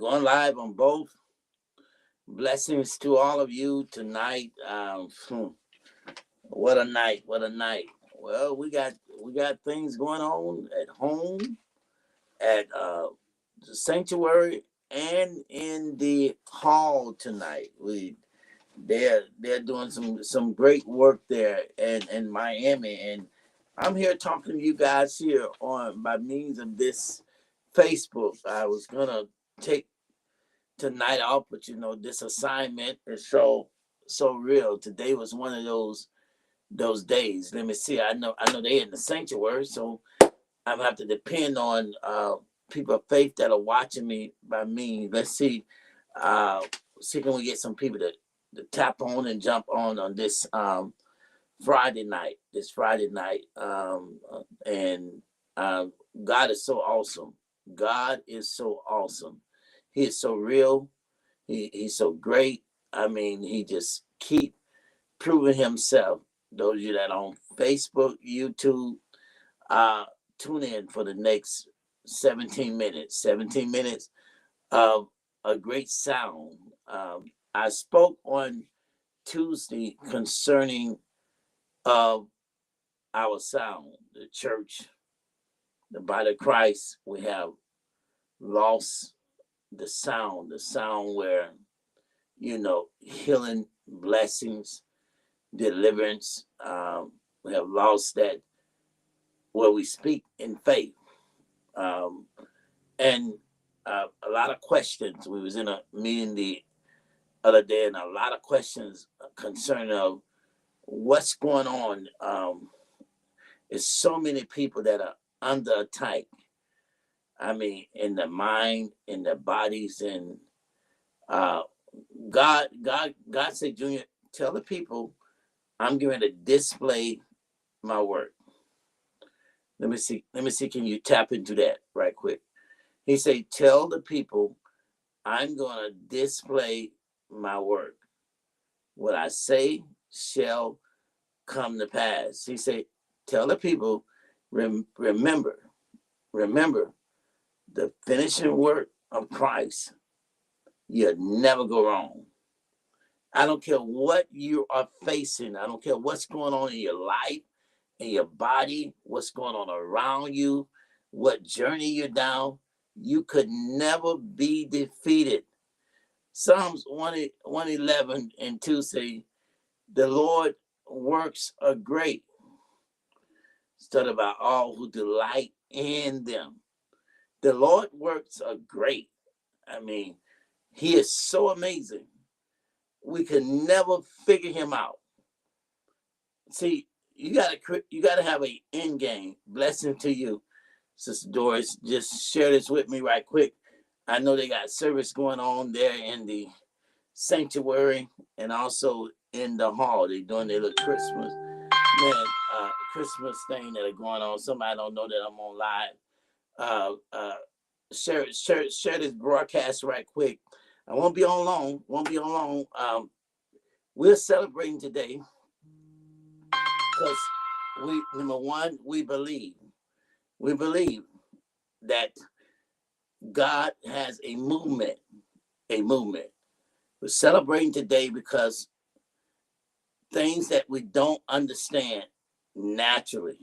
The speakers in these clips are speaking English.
going live on both. Blessings to all of you tonight. What a night! What a night! Well, we got things going on at home, at the sanctuary, and in the hall tonight. They're doing some great work there in Miami, and I'm here talking to you guys here on by means of this Facebook. I was gonna take tonight off, but this assignment is so real. Today was one of those days. Let me see. I know they in the sanctuary, so I'm gonna have to depend on people of faith that are watching me by me. Let's see. Uh, see can we get some people to tap on and jump on this Friday night. This Friday night, and um, God is so awesome. God is so awesome. He is so real. He's so great. I mean, he just keep proving himself. Those of you that are on Facebook, YouTube, uh, tune in for the next 17 minutes. 17 minutes of a great sound. I spoke on Tuesday concerning of our sound, the church, the body of Christ. We have lost the sound where healing, blessings, deliverance. We have lost that where we speak in faith, um, and a lot of questions. We was in a meeting the other day, and a lot of questions concerning of what's going on. There's so many people that are under attack. I mean, in the mind, in their bodies, and uh, God said, Junior, tell the people I'm going to display my work. Let me see. Let me see. Can you tap into that right quick? He said, tell the people I'm going to display my work. What I say shall come to pass. He said, tell the people, remember, remember the finishing work of Christ. You'll never go wrong. I don't care what you are facing. I don't care what's going on in your life, in your body, what's going on around you, what journey you're down. You could never be defeated. Psalms 111 and 2 say, the Lord works are great. Study about all who delight in them. The Lord works are great. I mean, he is so amazing. We can never figure him out. See, you gotta have an end game. Blessing to you, Sister Doris. Just share this with me right quick. I know they got service going on there in the sanctuary and also in the hall. They're doing their little Christmas thing that are going on. Somebody don't know that I'm on live. Share this broadcast right quick. I won't be on long. Won't be on long. We're celebrating today because number one, we believe that God has a movement. We're celebrating today because things that we don't understand naturally.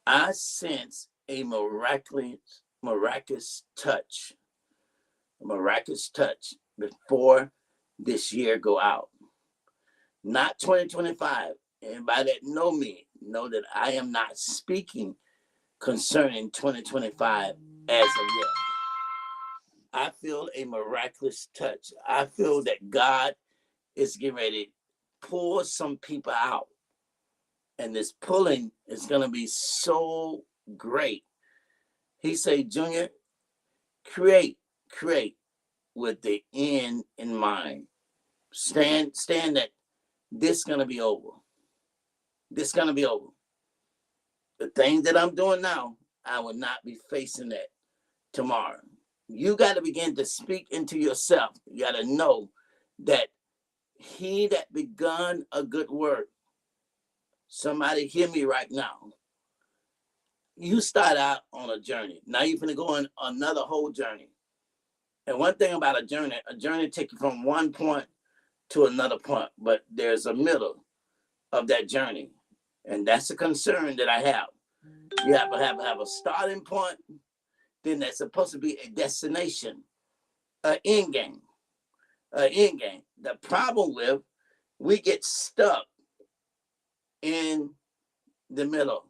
I sense a miraculous touch before this year go out. Not 2025. Anybody that know me know that I am not speaking concerning 2025 as of yet. I feel a miraculous touch. I feel that God is getting ready to pull some people out. And this pulling is going to be so great. He said, Junior, create with the end in mind. Stand that this going to be over. This going to be over. The things that I'm doing now, I will not be facing that tomorrow. You got to begin to speak into yourself. You got to know that he that begun a good work, somebody hear me right now. You start out on a journey. Now you're going to go on another whole journey. And one thing about a journey takes you from one point to another point, but there's a middle of that journey. And that's a concern that I have. You have to have a starting point, then there's supposed to be a destination, an end game, an end game. The problem with, we get stuck in the middle.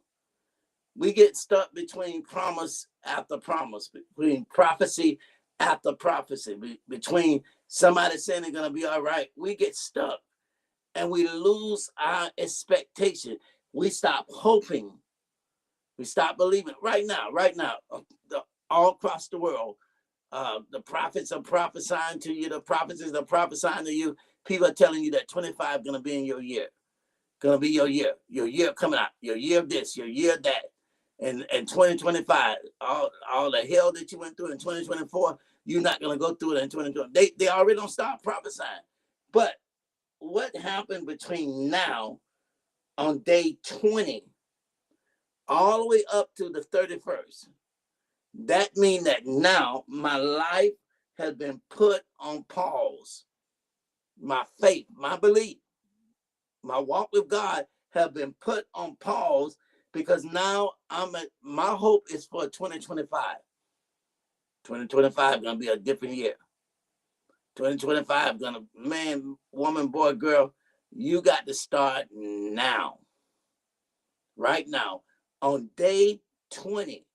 We get stuck between promise after promise, between prophecy after prophecy, between somebody saying they're going to be all right. We get stuck and we lose our expectation. We stop hoping. We stop believing. Right now, all across the world, the prophets are prophesying to you. The prophecies are prophesying to you. People are telling you that 25 is going to be in your year. Going to be your year coming out, your year of this, your year of that. And 2025, all the hell that you went through in 2024, you're not going to go through it in 2020. They already don't stop prophesying. But what happened between now on day 20 all the way up to the 31st? That means that now my life has been put on pause. My faith, my belief, my walk with God have been put on pause, because now my hope is for 2025. 2025 gonna be a different year. 2025 gonna, man, woman, boy, girl, you got to start now. Right now, on day 20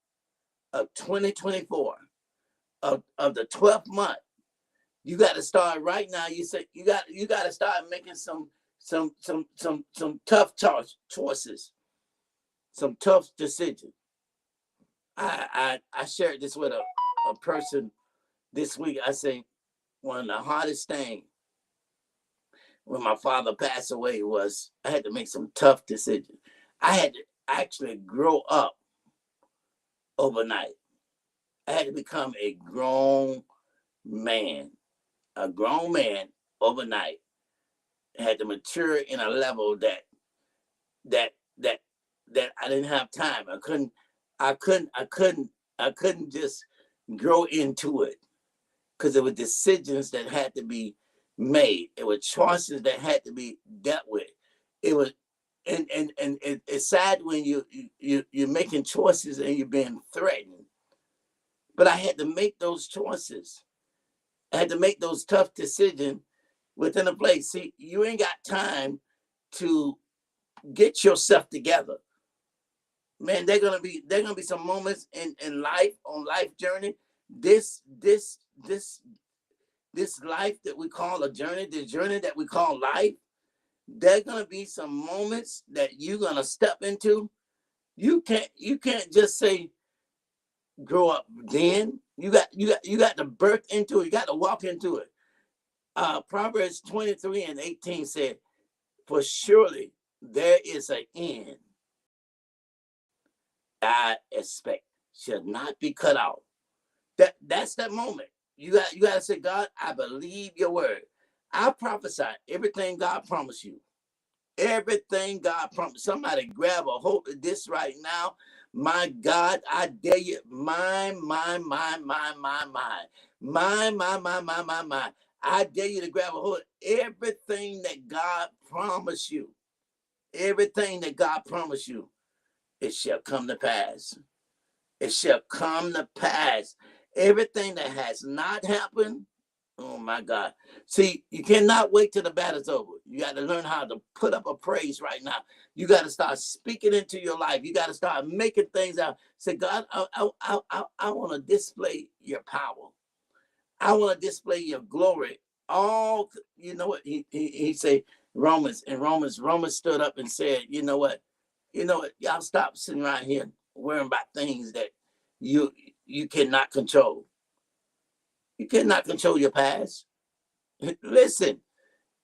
of 2024 of the 12th month, you got to start right now. You say you got to start making some tough choices, some tough decisions. I shared this with a person this week. I say one of the hardest things when my father passed away was I had to make some tough decisions. I had to actually grow up overnight. I had to become a grown man overnight. I had to mature in a level that I didn't have time. I couldn't just grow into it, because there were decisions that had to be made. It were choices that had to be dealt with. It was, and it's sad when you're making choices and you're being threatened. But I had to make those choices. I had to make those tough decisions within a place. See, you ain't got time to get yourself together. Man, they're gonna be some moments in life, on life journey. This life that we call a journey, the journey that we call life, there's gonna be some moments that you're gonna step into. You can't just say grow up then. You got to birth into it. You got to walk into it. Proverbs 23:18 said, "For surely there is an end I expect shall not be cut out." That's that moment. You got to say, God, I believe your word. I prophesy everything God promised you. Everything God promised. Somebody grab a hold of this right now. My God, I dare you. My. I dare you to grab a hold of everything that God promised you. Everything that God promised you, it shall come to pass. It shall come to pass. Everything that has not happened, oh my God. See, you cannot wait till the battle's over. You got to learn how to put up a praise right now. You got to start speaking into your life. You got to start making things out. Say, God, I want to display your power. I want to display your glory. All, you know what? He say, Romans stood up and said, you know what? Y'all stop sitting around here worrying about things that you cannot control. You cannot control your past. Listen,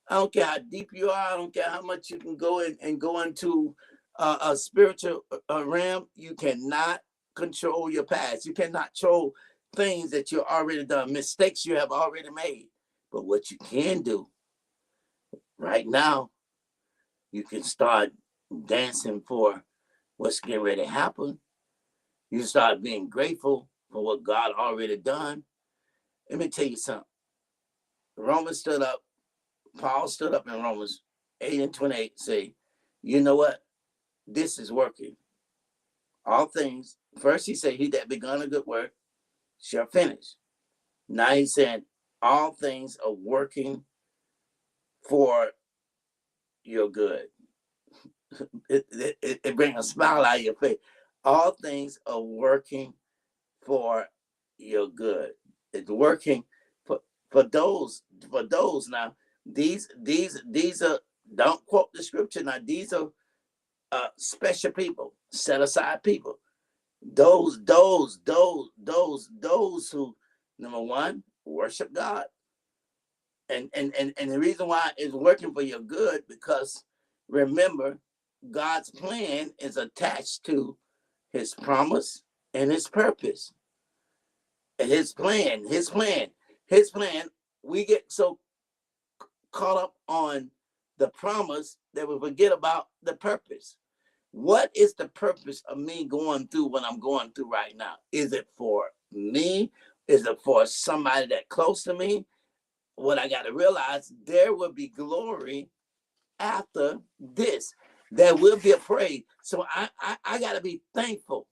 I don't care how deep you are. I don't care how much you can go and go into a spiritual realm. You cannot control your past. You cannot control things that you've already done, mistakes you have already made. But what you can do right now, you can start dancing for what's getting ready to happen. You start being grateful for what God already done. Let me tell you something. Romans stood up. Paul stood up in Romans 8:28, say, you know what? This is working. All things. First he said, he that begun a good work shall finish. Now he said, all things are working for your good. It brings a smile out of your face. All things are working for your good. It's working for those now. These are, don't quote the scripture now. These are special people, set aside people. Those who, number one, worship God. And the reason why it's working for your good, because remember, God's plan is attached to his promise and his purpose. And his plan, we get so caught up on the promise that we forget about the purpose. What is the purpose of me going through what I'm going through right now? Is it for me? Is it for somebody that close to me? What I got to realize, there will be glory after this. There will be a praise. So I got to be thankful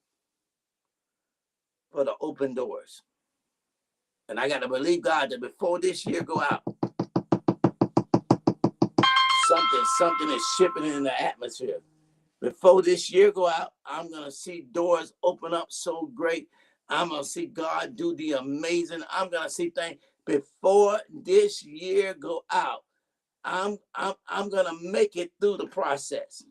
for the open doors. And I got to believe God that before this year go out, something is shifting in the atmosphere. Before this year go out, I'm going to see doors open up so great. I'm going to see God do the amazing. I'm going to see things before this year go out. I'm going to make it through the process.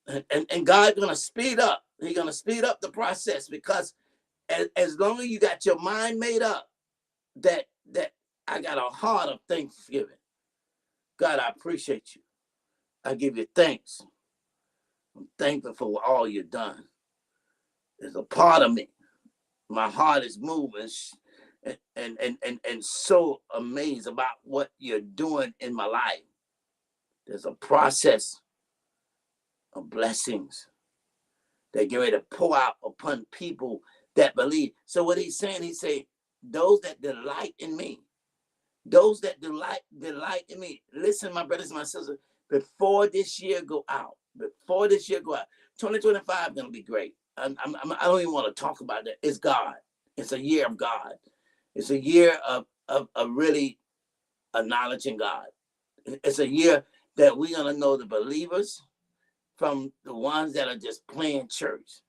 And God's going to speed up. He's going to speed up the process, because as long as you got your mind made up that I got a heart of thanksgiving. God, I appreciate you. I give you thanks. I'm thankful for all you've done. There's a part of me. My heart is moving and so amazed about what you're doing in my life. There's a process of blessings that get ready to pour out upon people that believe. So what he's saying, he say, those that delight in me, those that delight in me. Listen, my brothers and my sisters, before this year go out, 2025 is going to be great. I don't even want to talk about that. It's God. It's a year of God. It's a year of really acknowledging God. It's a year that we're going to know the believers from the ones that are just playing church,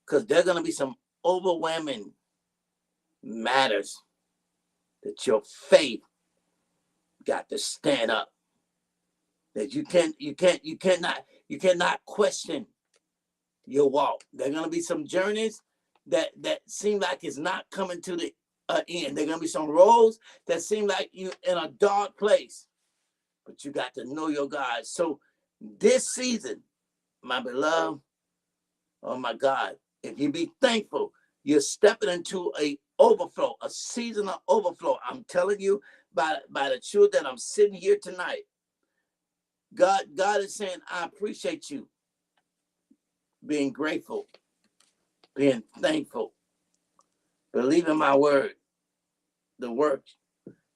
because there's going to be some overwhelming matters that your faith got to stand up. That you cannot question your walk. There are going to be some journeys that seem like it's not coming to the end. There are going to be some roads that seem like you in a dark place, but you got to know your God. So this season, my beloved, oh my God, if you be thankful, you're stepping into a overflow, a season of overflow. I'm telling you, by the truth that I'm sitting here tonight, God is saying, I appreciate you being grateful, being thankful, believing my word. The work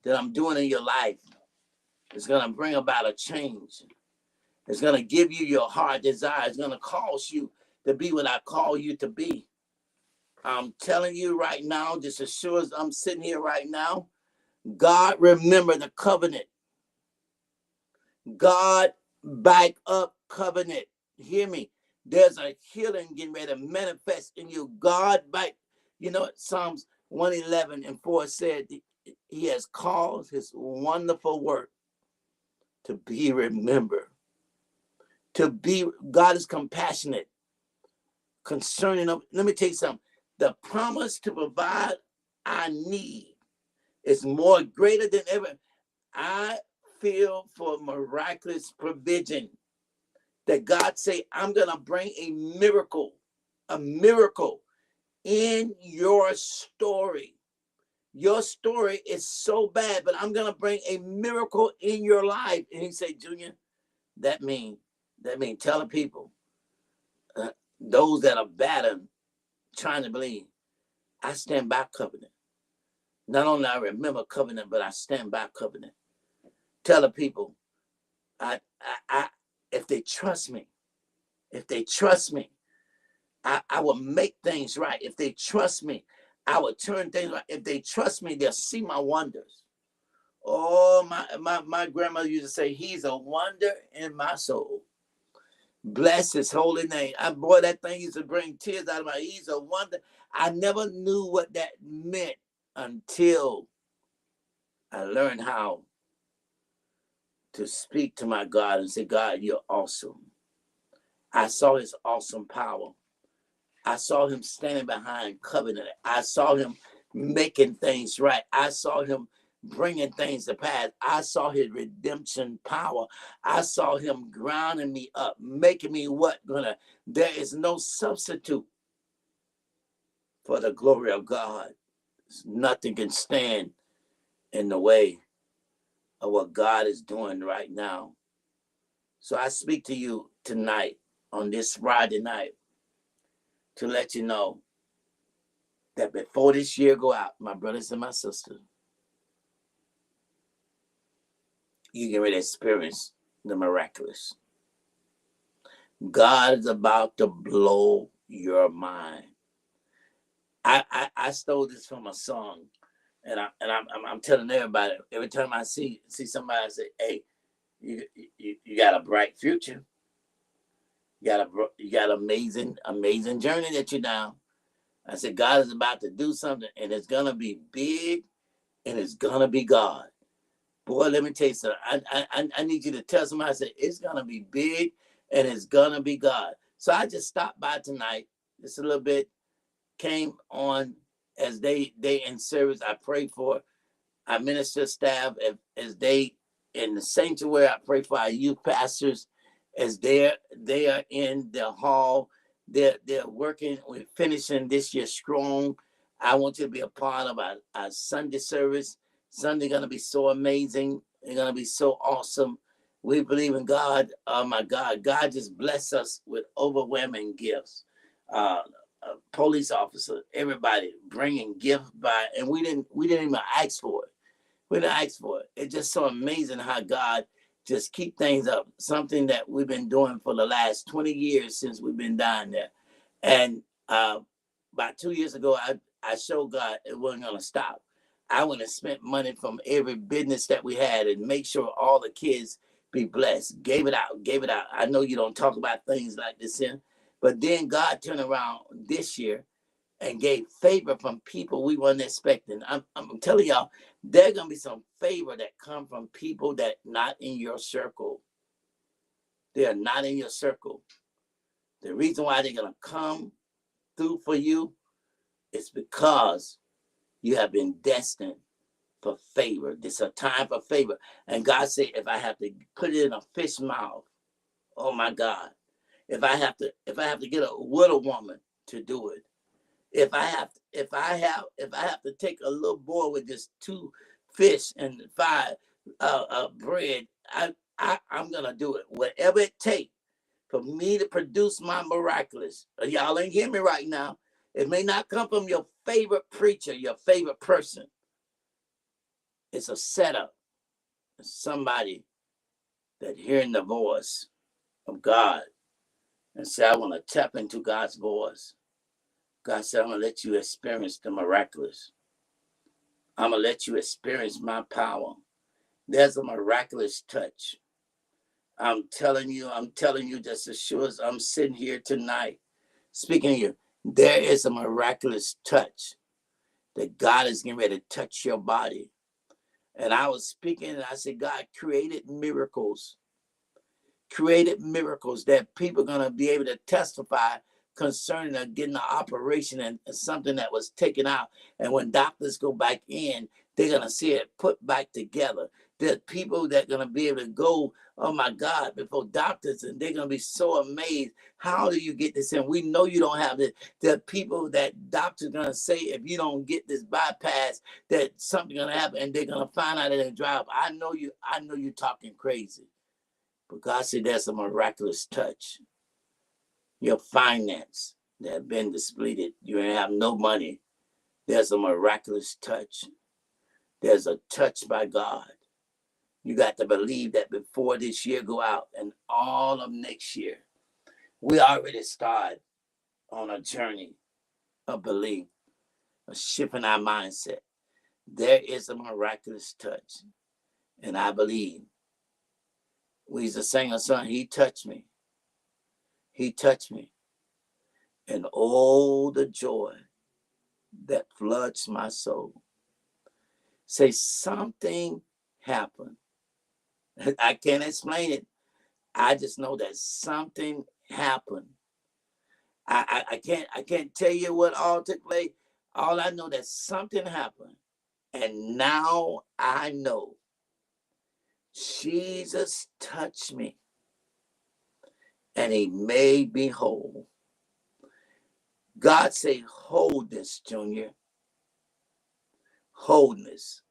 that I'm doing in your life is going to bring about a change. It's going to give you your heart desire. It's going to cause you to be what I call you to be. I'm telling you right now, just as sure as I'm sitting here right now, God remember the covenant. God back up covenant. Hear me. There's a healing getting ready to manifest in you. God back. You know what Psalms 111:4 said? He has caused his wonderful work to be remembered. God is compassionate concerning them. Let me tell you something. The promise to provide our need is more greater than ever. I feel for miraculous provision that God say, I'm going to bring a miracle in your story. Your story is so bad, but I'm going to bring a miracle in your life. And he said, Junior, that mean tell the people, those that are battling, trying to believe, I stand by covenant. Not only I remember covenant, but I stand by covenant. Tell the people, I if they trust me, if they trust me, I will make things right. If they trust me, I will turn things right. If they trust me, they'll see my wonders. Oh, my grandmother used to say, he's a wonder in my soul. Bless his holy name. Boy, that thing used to bring tears out of my eyes. He's a wonder. I never knew what that meant until I learned how to speak to my God and say, God, you're awesome. I saw his awesome power. I saw him standing behind covenant. I saw him making things right. I saw him bringing things to pass. I saw his redemption power. I saw him grounding me up, making me what? There is no substitute for the glory of God. Nothing can stand in the way of what God is doing right now. So I speak to you tonight on this Friday night to let you know that before this year go out, my brothers and my sisters, you can really experience the miraculous. God is about to blow your mind. I stole this from a song, and I'm telling everybody every time I see somebody say, "Hey, you got a bright future. You got amazing journey that you're down." I said, God is about to do something, and it's gonna be big, and it's gonna be God. Boy, let me tell you something. I need you to tell somebody. I said it's gonna be big, and it's gonna be God. So I just stopped by tonight, just a little bit. Came on as they in service. I pray for our minister staff as they in the sanctuary. I pray for our youth pastors as they are in the hall. They're working. We're finishing this year strong. I want you to be a part of our Sunday service. Sunday gonna be so amazing. It's gonna be so awesome. We believe in God. Oh my God, God just bless us with overwhelming gifts. A police officer, everybody bringing gifts by, and we didn't even ask for it. We didn't ask for it. It's just so amazing how God just keep things up. Something that we've been doing for the last 20 years since we've been down there. And about 2 years ago, I showed God it wasn't gonna stop. I went and spent money from every business that we had and make sure all the kids be blessed. Gave it out, gave it out. I know you don't talk about things like this in, but then God turned around this year and gave favor from people we weren't expecting. I'm telling y'all, there's gonna be some favor that come from people that not in your circle. They are not in your circle. The reason why they're gonna come through for you is because you have been destined for favor. This is a time for favor. And God said, if I have to put it in a fish mouth, oh my God, if I have to get a widow woman to do it, if I have to take a little boy with just 2 fish and 5 bread, I'm gonna do it. Whatever it takes for me to produce my miraculous. Y'all ain't hear me right now. It may not come from your favorite preacher, your favorite person. It's a setup. It's somebody that hearing the voice of God and say, I want to tap into God's voice. God said, I'm going to let you experience the miraculous. I'm going to let you experience my power. There's a miraculous touch. I'm telling you just as sure as I'm sitting here tonight, speaking to you, there is a miraculous touch that God is getting ready to touch your body. And I was speaking and I said, God created miracles that people are going to be able to testify concerning getting the operation and something that was taken out. And when doctors go back in, they're going to see it put back together. There's people that are going to be able to go, oh my God, before doctors, and they're going to be so amazed. How do you get this in? We know you don't have it. There are people that doctors are going to say, if you don't get this bypass, that something's going to happen, and they're going to find out that they drive. I know you're talking crazy. But God said there's a miraculous touch. Your finance that have been depleted, you have no money. There's a miraculous touch. There's a touch by God. You got to believe that before this year go out and all of next year, we already start on a journey of belief, a shift in our mindset. There is a miraculous touch. And I believe we used to sing a song, he touched me. He touched me. And oh, the joy that floods my soul. Say something happened. I can't explain it. I just know that something happened. I can't tell you what all took place. All I know that something happened. And now I know Jesus touched me and he made me whole. God say wholeness, Junior. Wholeness.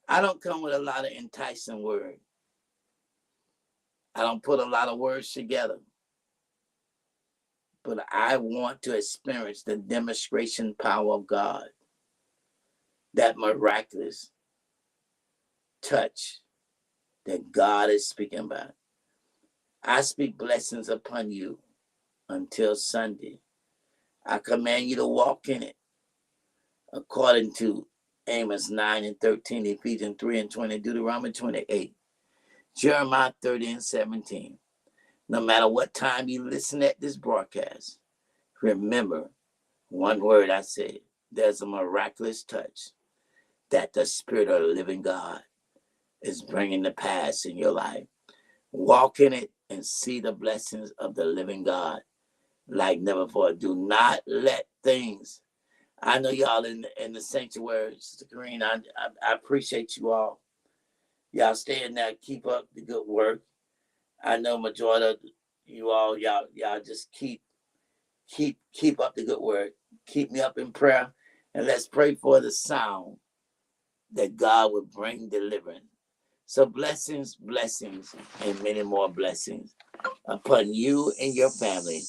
I don't come with a lot of enticing words. I don't put a lot of words together. But I want to experience the demonstration power of God. That miraculous touch that God is speaking about. I speak blessings upon you until Sunday. I command you to walk in it according to Amos 9 and 13, Ephesians 3 and 20, Deuteronomy 28, Jeremiah 30 and 17. No matter what time you listen at this broadcast, remember one word I said. There's a miraculous touch that the Spirit of the living God is bringing to pass in your life. Walk in it and see the blessings of the living God like never before. Do not let things. I know y'all in the sanctuary, Sister Kareen. I appreciate you all. Y'all stay in there, keep up the good work. I know majority of you all, y'all just keep up the good work. Keep me up in prayer, and let's pray for the sound that God will bring deliverance. So blessings, and many more blessings upon you and your family.